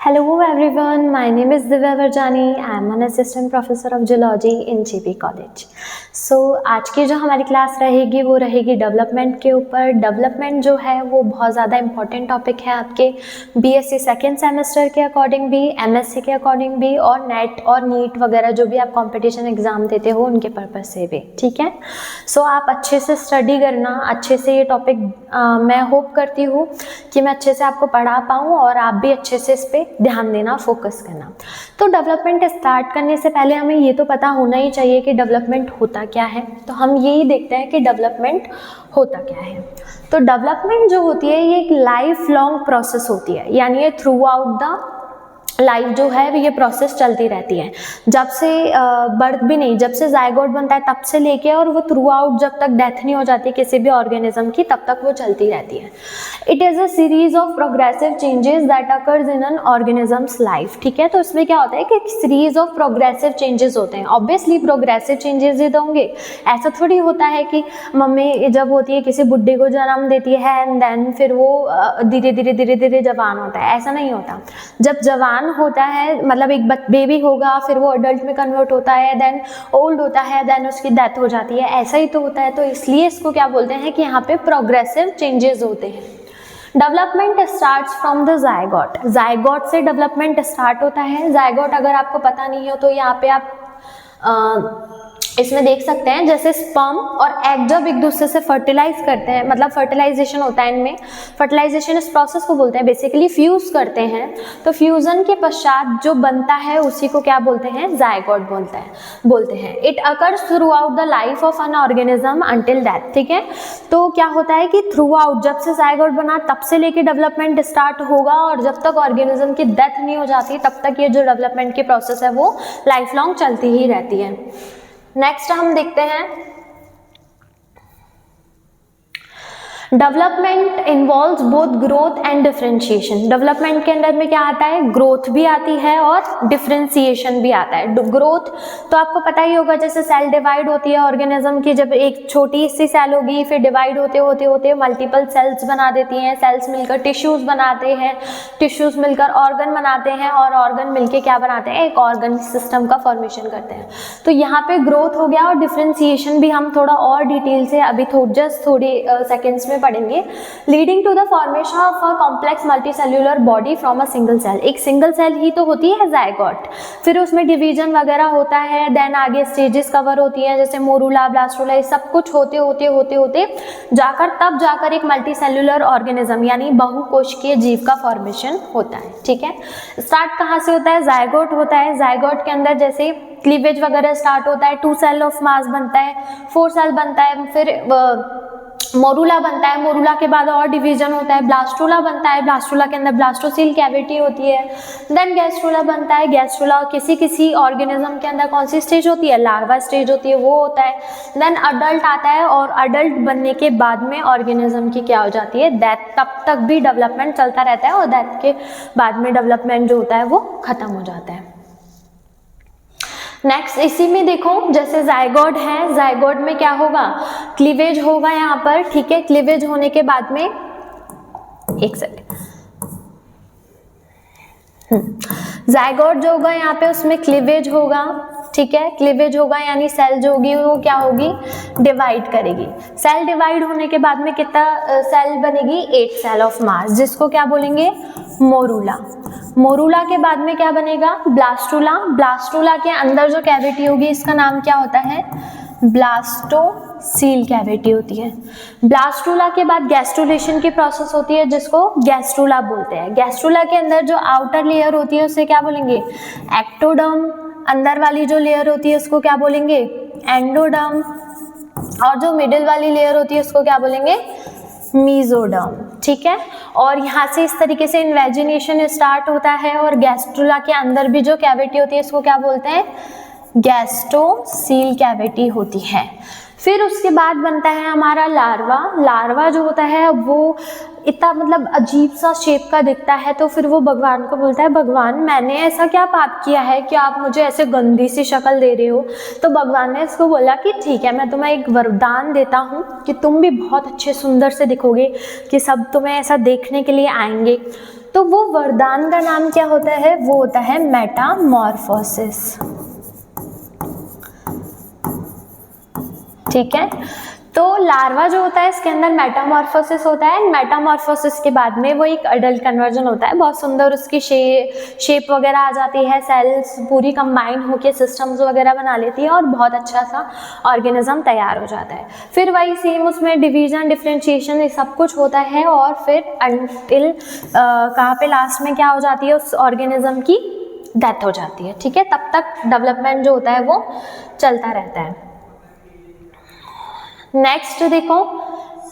Hello everyone, my name is Divya Varjani. I am an assistant professor of zoology in GP College. आज की जो हमारी class रहेगी वो रहेगी डेवलपमेंट के ऊपर। डेवलपमेंट जो है वो बहुत ज़्यादा इंपॉर्टेंट टॉपिक है आपके बीएससी सेकेंड सेमेस्टर के अकॉर्डिंग भी, एमएससी के अकॉर्डिंग भी, और नेट और नीट वगैरह जो भी आप कंपटीशन एग्जाम देते हो उनके पर्पज से भी, ठीक है। आप अच्छे से स्टडी करना, अच्छे से ये टॉपिक मैं होप करती हूँ कि मैं अच्छे से आपको पढ़ा पाऊँ और आप भी अच्छे से इस पर ध्यान देना, फोकस करना। तो डेवलपमेंट स्टार्ट करने से पहले हमें ये तो पता होना ही चाहिए कि डेवलपमेंट होता क्या है। तो हम यही देखते हैं कि डेवलपमेंट होता क्या है। तो डेवलपमेंट जो होती है ये एक लाइफ लॉन्ग प्रोसेस होती है, यानी ये थ्रू आउट द लाइफ जो है ये प्रोसेस चलती रहती है। जब से बर्थ भी नहीं, जब से जायगोट बनता है तब से लेके और वो थ्रू आउट जब तक डेथ नहीं हो जाती किसी भी ऑर्गेनिज्म की, तब तक वो चलती रहती है। It is a series of progressive changes that occurs in an organisms life, ठीक है। तो इसमें क्या होता है कि सीरीज ऑफ प्रोग्रेसिव चेंजेस होते हैं। ऑब्वियसली प्रोग्रेसिव चेंजेस ही तो होंगे, ऐसा थोड़ी होता है कि मम्मी जब होती है किसी बुड्ढे को जन्म देती है एंड देन फिर वो धीरे धीरे जवान होता है, ऐसा नहीं होता। जब जवान होता है मतलब एक बेबी होगा, फिर वो अडल्ट में कन्वर्ट होता है, देन ओल्ड होता है, देन उसकी डेथ हो जाती है, ऐसा ही तो होता है। तो इसलिए इसको क्या बोलते हैं कि यहाँ पे प्रोग्रेसिव चेंजेस होते हैं। Development starts from the zygote. Zygote से डेवलपमेंट स्टार्ट होता है। जायगोट अगर आपको पता नहीं हो तो यहाँ पे आप इसमें देख सकते हैं, जैसे स्पर्म और एग जब एक दूसरे से फर्टिलाइज करते हैं, मतलब फर्टिलाइजेशन होता है इनमें, फर्टिलाइजेशन इस प्रोसेस को बोलते हैं, बेसिकली फ्यूज करते हैं। तो फ्यूजन के पश्चात जो बनता है उसी को क्या बोलते हैं, जायगोट बोलते हैं। It occurs through out the life of an organism until death, ठीक है। तो क्या होता है कि थ्रू आउट जब से जायगोट बना तब से लेके डेवलपमेंट स्टार्ट होगा, और जब तक ऑर्गेनिज्म की डेथ नहीं हो जाती तब तक ये जो डेवलपमेंट की प्रोसेस है वो लाइफ लॉन्ग चलती ही रहती है। नेक्स्ट हम देखते हैं, development involves both growth and differentiation. Development के अंदर में क्या आता है, ग्रोथ भी आती है और डिफरेंशिएशन भी आता है। ग्रोथ तो आपको पता ही होगा, जैसे सेल डिवाइड होती है ऑर्गेनिज्म की, जब एक छोटी सी सेल होगी फिर डिवाइड होते होते मल्टीपल सेल्स बना देती हैं, सेल्स मिलकर टिश्यूज बनाते हैं, टिश्यूज मिलकर ऑर्गन बनाते हैं, और ऑर्गन मिलके क्या बनाते हैं, एक ऑर्गन सिस्टम का फॉर्मेशन करते हैं। तो यहाँ पे ग्रोथ हो गया, और डिफरेंशिएशन भी हम थोड़ा और डिटेल से अभी जस्ट थोड़ी सेकेंड्स में पढ़ेंगे। Leading to the formation of a complex multicellular body from a single cell. एक सिंगल सेल ही तो होती है जायगोट, फिर उसमें डिवीजन वगैरह होता है, देन आगे स्टेजेस कवर होती हैं, जैसे मोरूला, ब्लास्टोला, ये सब कुछ होते जाकर एक मल्टीसेल्युलर ऑर्गेनिज्म यानी बहुकोशिकीय जीव का फॉर्मेशन होता है, ठीक है। स्टार्ट कहाँ से होता है, जायगोट होता है। जायगोट के अंदर जैसे क्लीवेज वगैरह स्टार्ट होता है, 2 सेल ऑफ मास बनता है, 4 सेल बनता है, फिर मोरूला बनता है, मोरूला के बाद और डिवीजन होता है, ब्लास्टोला बनता है, ब्लास्टोला के अंदर ब्लास्टोसील कैविटी होती है, देन गैस्ट्रोला बनता है, गैस्ट्रोला किसी ऑर्गेनिज्म के अंदर कौन सी स्टेज होती है, लार्वा स्टेज होती है, वो होता है। देन अडल्ट आता है, और अडल्ट बनने के बाद में ऑर्गेनिज्म की क्या हो जाती है, डेथ। तब तक भी डेवलपमेंट चलता रहता है, और डेथ के बाद में डेवलपमेंट जो होता है वो खत्म हो जाता है। नेक्स्ट इसी में देखो, जैसे जायगोट है, जायगोट में क्या होगा, क्लीवेज होगा यहाँ पर, ठीक है। क्लीवेज होने के बाद में एक सेकंड, जायगोट जो होगा यहाँ पे उसमें क्लीवेज होगा, ठीक है। क्लीवेज होगा यानी सेल जो होगी वो क्या होगी, डिवाइड करेगी। सेल डिवाइड होने के बाद में कितना सेल बनेगी, 8 सेल ऑफ मास, जिसको क्या बोलेंगे, मोरूला। मोरूला के बाद में क्या बनेगा, ब्लास्टोला। ब्लास्टोला के अंदर जो कैविटी होगी इसका नाम क्या होता है, ब्लास्टोसील कैविटी होती है। ब्लास्टोला के बाद गैस्ट्रुलेशन की प्रोसेस होती है, जिसको गैस्ट्रुला बोलते हैं। गैस्ट्रुला के अंदर जो आउटर लेयर होती है उसे क्या बोलेंगे, एक्टोडर्म। अंदर वाली जो लेयर होती है उसको क्या बोलेंगे, एंडोडर्म। और जो मिडिल वाली लेयर होती है उसको क्या बोलेंगे, मीजोडर्म, ठीक है। और यहाँ से इस तरीके से इन्वेजिनेशन स्टार्ट होता है, और गैस्ट्रुला के अंदर भी जो कैविटी होती है इसको क्या बोलते हैं, गैस्ट्रोसील कैविटी होती है। फिर उसके बाद बनता है हमारा लार्वा। लार्वा जो होता है वो इतना मतलब अजीब सा शेप का दिखता है, तो फिर वो भगवान को बोलता है, भगवान मैंने ऐसा क्या पाप किया है कि आप मुझे ऐसे गंदी सी शक्ल दे रहे हो। तो भगवान ने इसको बोला कि ठीक है, मैं तुम्हें एक वरदान देता हूँ कि तुम भी बहुत अच्छे सुंदर से दिखोगे, कि सब तुम्हें ऐसा देखने के लिए आएंगे। तो वो वरदान का नाम क्या होता है? वो होता है मेटामॉर्फोसिस। ठीक है, तो लार्वा जो होता है इसके अंदर मेटामॉर्फोसिस होता है। मेटामॉर्फोसिस के बाद में वो एक अडल्ट कन्वर्जन होता है, बहुत सुंदर उसकी शेप वगैरह आ जाती है, सेल्स पूरी कंबाइन होके सिस्टम्स वगैरह बना लेती है और बहुत अच्छा सा ऑर्गेनिज्म तैयार हो जाता है। फिर वही सेम उसमें डिवीजन, डिफ्रेंशिएशन, ये सब कुछ होता है और फिर अंटिल कहाँ पे लास्ट में क्या हो जाती है, उस ऑर्गेनिज्म की डेथ हो जाती है। ठीक है, तब तक डेवलपमेंट जो होता है वो चलता रहता है। नेक्स्ट देखो,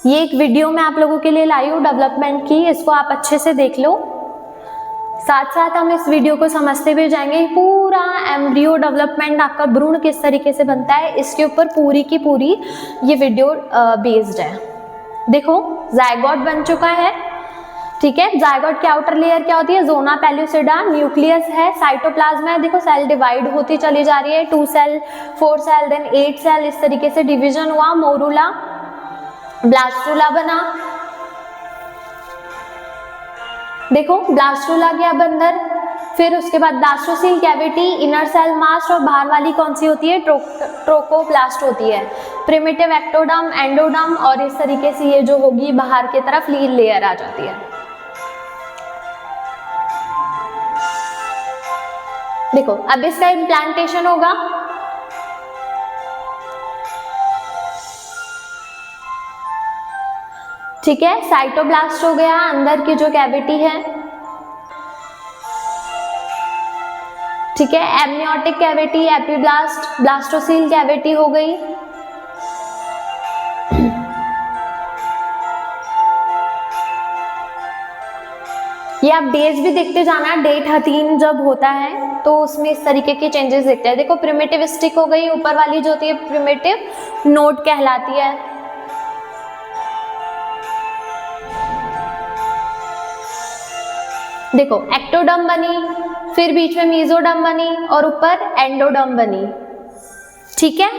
ये एक वीडियो मैं आप लोगों के लिए लाई हूँ डेवलपमेंट की, इसको आप अच्छे से देख लो। साथ साथ हम इस वीडियो को समझते भी जाएंगे। पूरा एम्ब्रियो डेवलपमेंट, आपका भ्रूण किस तरीके से बनता है, इसके ऊपर पूरी की पूरी ये वीडियो बेस्ड है। देखो, जायगोट बन चुका है। ठीक है, जायगोट की आउटर लेयर क्या होती है? ज़ोना पेल्लुसिडा, न्यूक्लियस है, साइटोप्लाज्म है। देखो सेल डिवाइड होती चली जा रही है, 2 सेल, 4 सेल, देन 8 सेल, इस तरीके से डिवीजन हुआ। मोरूला, ब्लास्टुला बना। देखो ब्लास्टुला के अब अंदर, फिर उसके बाद ब्लास्टोसील कैविटी, इनर सेल मास्ट, और बाहर वाली कौन सी होती है? ट्रोकोप्लास्ट होती है। प्रिमिटिव एक्टोडर्म, एंडोडर्म, और इस तरीके से ये जो होगी बाहर की तरफ लील लेयर आ जाती है। देखो अब इसका इम्प्लांटेशन होगा। ठीक है, साइटोब्लास्ट हो गया, अंदर की जो कैविटी है। ठीक है, amniotic cavity, epiblast, blastocoel cavity हो गई। ये आप डेज भी देखते जाना, डे 13 जब होता है तो उसमें इस तरीके के चेंजेस दिखते हैं। देखो प्रिमिटिव स्टिक हो गई, ऊपर वाली जो होती है प्रिमिटिव नोड कहलाती है। देखो एक्टोडर्म बनी, फिर बीच में मेसोडर्म बनी और ऊपर एंडोडर्म बनी। ठीक है,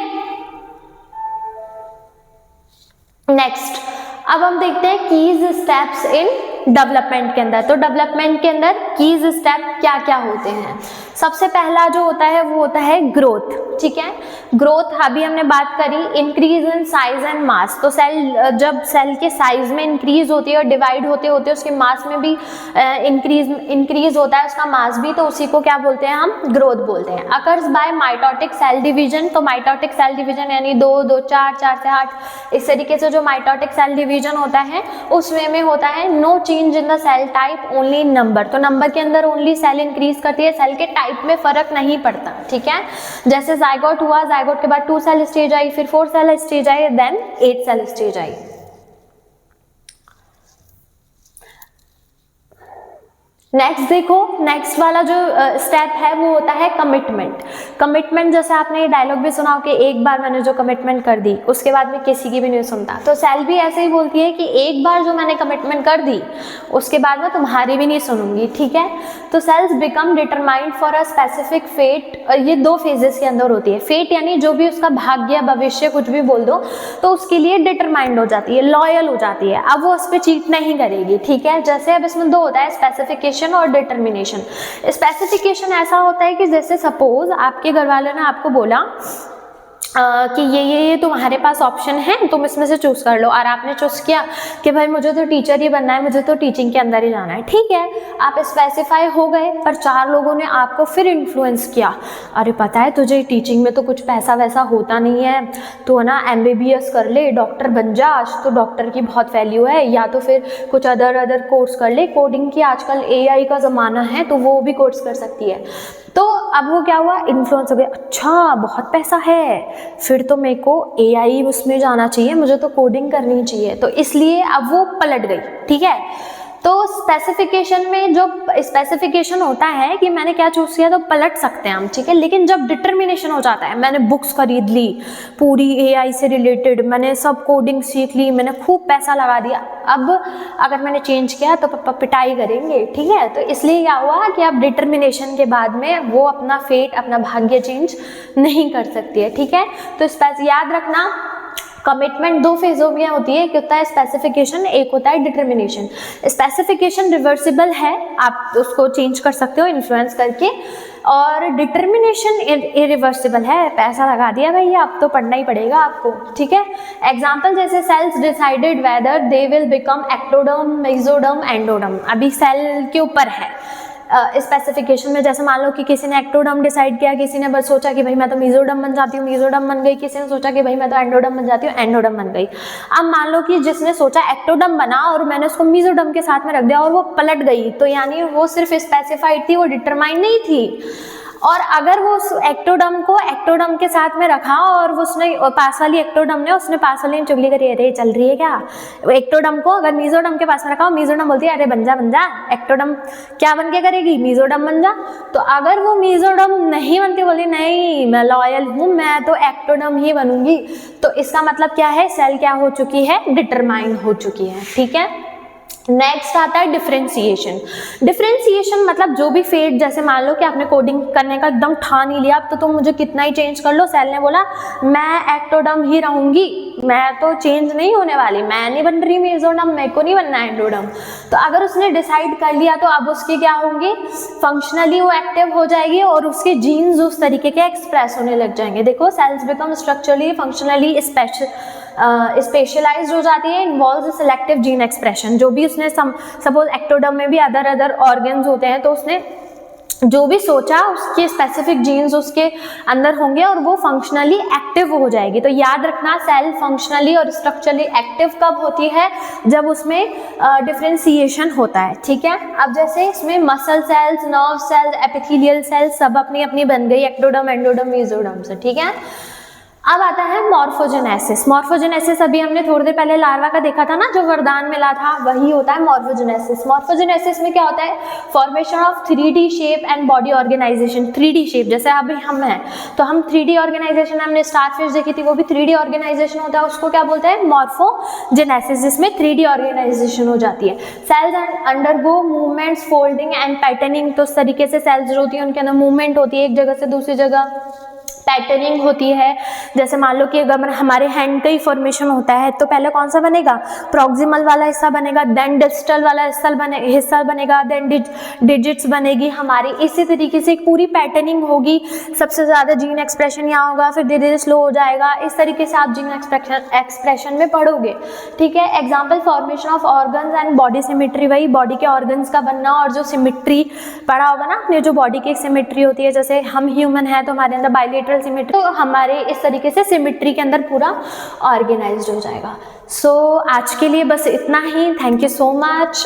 नेक्स्ट अब हम देखते हैं कीज स्टेप्स इन डेवलपमेंट के अंदर। तो डेवलपमेंट के अंदर कीज स्टेप क्या क्या होते हैं? सबसे पहला जो होता है वो होता है ग्रोथ। ठीक है, ग्रोथ अभी हमने बात करी, increase in size and mass. तो सेल जब सेल के साइज में इंक्रीज होती है और डिवाइड होते होते उसके मास में भी इंक्रीज होता है, उसका मास भी, तो उसी को क्या बोलते हैं? हम ग्रोथ बोलते हैं। Occurs by mitotic cell division. तो माइटोटिक सेल डिवीजन यानी 2, 2, 4, 4 से 8, इस तरीके से जो माइटोटिक सेल डिवीजन होता है उस वे में होता है। No change in the cell type, only in number. तो नंबर के अंदर ओनली सेल इंक्रीज करती है, सेल के टाइप में फर्क नहीं पड़ता। ठीक है, जैसे जायगोट हुआ, जायगोट के बाद 2 सेल स्टेज आई, फिर 4 सेल स्टेज आई, देन 8 सेल स्टेज आई। नेक्स्ट देखो, नेक्स्ट वाला जो स्टेप है वो होता है कमिटमेंट। कमिटमेंट जैसे आपने ये डायलॉग भी सुना हो कि एक बार मैंने जो कमिटमेंट कर दी उसके बाद में किसी की भी नहीं सुनता। तो सेल भी ऐसे ही बोलती है कि एक बार जो मैंने कमिटमेंट कर दी उसके बाद मैं तुम्हारी भी नहीं सुनूंगी। ठीक है, तो cells become determined for a specific fate. ये 2 फेजेस के अंदर होती है। फेट यानी जो भी उसका भाग्य, भविष्य, कुछ भी बोल दो, तो उसके लिए डिटरमाइंड हो जाती है, लॉयल हो जाती है। अब वो उस पर चीट नहीं करेगी। ठीक है, जैसे अब इसमें 2 होता है, स्पेसिफिकेशन और डिटरमिनेशन। स्पेसिफिकेशन ऐसा होता है कि जैसे सपोज आपके घर वालों ने आपको बोला कि ये तुम्हारे पास ऑप्शन है, तुम इसमें से चूज कर लो, और आपने चूज किया कि भाई मुझे तो टीचर ही बनना है, मुझे तो टीचिंग के अंदर ही जाना है। ठीक है, आप स्पेसिफाई हो गए, पर 4 लोगों ने आपको फिर इन्फ्लुएंस किया, अरे पता है तुझे टीचिंग में तो कुछ पैसा वैसा होता नहीं है, तो ना MBBS कर ले, डॉक्टर बन जा, आज तो डॉक्टर की बहुत वैल्यू है, या तो फिर कुछ अदर कोर्स कर ले, कोडिंग की आजकल AI का ज़माना है तो वो भी कोर्स कर सकती है। तो अब वो क्या हुआ, इन्फ्लुएंस हो गया, अच्छा बहुत पैसा है, फिर तो मेरे को AI उसमें जाना चाहिए, मुझे तो कोडिंग करनी चाहिए, तो इसलिए अब वो पलट गई। ठीक है, तो स्पेसिफिकेशन में जो स्पेसिफिकेशन होता है कि मैंने क्या चूज किया तो पलट सकते हैं हम। ठीक है, लेकिन जब डिटरमिनेशन हो जाता है, मैंने बुक्स खरीद ली पूरी AI से रिलेटेड, मैंने सब कोडिंग सीख ली, मैंने खूब पैसा लगा दिया, अब अगर मैंने चेंज किया तो पापा पिटाई करेंगे। ठीक है, तो इसलिए क्या हुआ कि अब डिटरमिनेशन के बाद में वो अपना फेट, अपना भाग्य चेंज नहीं कर सकती है। ठीक है, तो याद रखना कमिटमेंट दो फेजों में होती है, एक होता है स्पेसिफिकेशन, एक होता है डिटर्मिनेशन। स्पेसिफिकेशन रिवर्सिबल है, आप उसको चेंज कर सकते हो इन्फ्लुएंस करके, और डिटर्मिनेशन इरिवर्सिबल है, पैसा लगा दिया भैया अब तो पढ़ना ही पड़ेगा आपको, ठीक है। एग्जाम्पल जैसे cells decided whether they will become ectoderm, mesoderm, endoderm, अभी सेल के ऊपर है स्पेसिफिकेशन में। जैसे मान लो कि किसी ने एक्टोडर्म डिसाइड किया, किसी ने बस सोचा कि भाई मैं तो मेसोडर्म बन जाती हूँ, मेसोडर्म बन गई, किसी ने सोचा कि भाई मैं तो एंडोडर्म बन जाती हूँ, एंडोडर्म बन गई। अब मान लो कि जिसने सोचा एक्टोडर्म बना और मैंने उसको मेसोडर्म के साथ में रख दिया और वो पलट गई, तो यानी वो सिर्फ स्पेसिफाइड थी, वो डिटरमाइन नहीं थी। और अगर वो उस एक्टोडर्म को एक्टोडर्म के साथ में रखा और उसने पास वाली एक्टोडर्म ने उसने पास वाली ने चुगली करी, अरे चल रही है क्या, एक्टोडर्म को अगर मेसोडर्म के पास में रखा, मेसोडर्म बोलती है अरे बन जा एक्टोडर्म क्या बन के करेगी, मेसोडर्म बन जा। तो अगर वो मेसोडर्म नहीं बनती, बोली नहीं मैं लॉयल हूँ, मैं तो एक्टोडर्म ही बनूंगी, तो इसका मतलब क्या है, सेल क्या हो चुकी है, डिटरमाइन हो चुकी है, ठीक है। नेक्स्ट आता है डिफरेंशिएशन। डिफरेंशिएशन मतलब जो भी फेट, जैसे मान लो कि आपने कोडिंग करने का एकदम ठान ही लिया, अब तो तुम मुझे कितना ही चेंज कर लो, सेल ने बोला मैं एक्टोडर्म ही रहूंगी, मैं तो चेंज नहीं होने वाली, मैं नहीं बन रही मेसोडर्म, मेरे को नहीं बनना एंडोडर्म। तो अगर उसने डिसाइड कर लिया तो अब उसकी क्या होंगी, फंक्शनली वो एक्टिव हो जाएगी और उसके जीन्स उस तरीके के एक्सप्रेस होने लग जाएंगे। देखो cells become structurally functionally specialised हो जाती है, इन्वॉल्व सिलेक्टिव जीन एक्सप्रेशन। जो भी उसने सपोज एक्टोडर्म में भी अदर ऑर्गन्स होते हैं, तो उसने जो भी सोचा उसके स्पेसिफिक जीन्स उसके अंदर होंगे और वो फंक्शनली एक्टिव हो जाएगी। तो याद रखना सेल फंक्शनली और स्ट्रक्चरली एक्टिव कब होती है, जब उसमें डिफरेंशिएशन होता है, ठीक है। अब जैसे इसमें muscle cells, nerve cells, epithelial cells सब अपनी अपनी बन गई एक्टोडर्म, एंडोडर्म, मेसोडर्म से, ठीक है। अब आता है मॉर्फोजेनेसिस। मॉर्फोजेनेसिस अभी हमने थोड़ी देर पहले लार्वा का देखा था ना, जो वरदान मिला था, वही होता है मॉर्फोजेनेसिस। मॉर्फोजेनेसिस में क्या होता है, formation of 3D shape and body organisation. 3D shape जैसे अभी हम हैं तो हम 3D ऑर्गेनाइजेशन, हमने स्टारफिश देखी थी, वो भी 3D ऑर्गेनाइजेशन होता है, उसको क्या बोलते हैं, मॉर्फोजेनेसिस, जिसमें 3D ऑर्गेनाइजेशन हो जाती है। Sales undergo movements, folding and patterning. तो इस तरीके से सेल्स जो होती है उनके अंदर मूवमेंट होती है, एक जगह से दूसरी जगह पैटर्निंग होती है। जैसे मान लो कि अगर हमारे हैंड का ही फॉर्मेशन होता है तो पहले कौन सा बनेगा, प्रॉक्सिमल वाला हिस्सा बनेगा, देन डिस्टल वाला हिस्सा बनेगा, देन डिजिट्स बनेगी हमारी। इसी तरीके से एक पूरी पैटर्निंग होगी। सबसे ज़्यादा जीन एक्सप्रेशन यहाँ होगा, फिर धीरे धीरे स्लो हो जाएगा। इस तरीके से आप जीन एक्सप्रेशन में पढ़ोगे, ठीक है। Example formation of organs and body symmetry, वही बॉडी के ऑर्गन्स का बनना और जो सिमेट्री पढ़ा होगा ना आपने, जो बॉडी की एक सिमेट्री होती है, जैसे हम ह्यूमन है तो हमारे अंदर बाइलेटरल सिमेट्री, तो हमारे इस तरीके से सिमेट्री के अंदर पूरा ऑर्गेनाइज्ड हो जाएगा। सो आज के लिए बस इतना ही। Thank you so much.